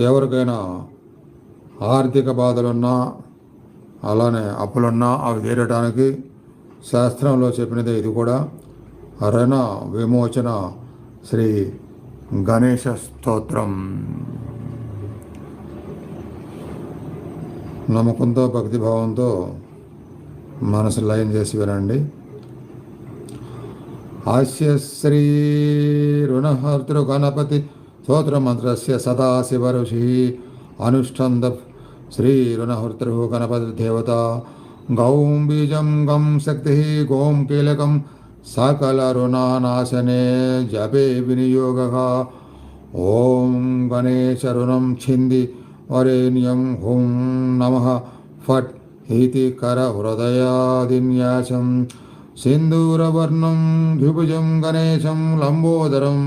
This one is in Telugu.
ఎవరికైనా ఆర్థిక బాధలున్నా అలానే అప్పులున్నా అవి తీరటానికి శాస్త్రంలో చెప్పినదే ఇది కూడా. రుణ విమోచన శ్రీ గణేశ స్తోత్రం. నమ్మకంతో భక్తిభావంతో మనసు లయం చేసి వినండి. ఆస్య శ్రీ రుణహర్తృ గణపతి స్తోత్రమంత్రస్య సదాశివ ఋషి అనుష్ఠంద శ్రీ రుణహర్తృ గణపతి దేవత గౌం బీజం గం శక్తి గోం కీలకం సకల రుణానాశనే జపే వినియోగ. ఓం గణేశ రుణం ఛింది వరేణ్యం హుం నమః ఫట్ ఇతి కర హృదయాదిన్యాసం సింధూరవర్ణం ద్విభుజం గణేశం లంబోదరం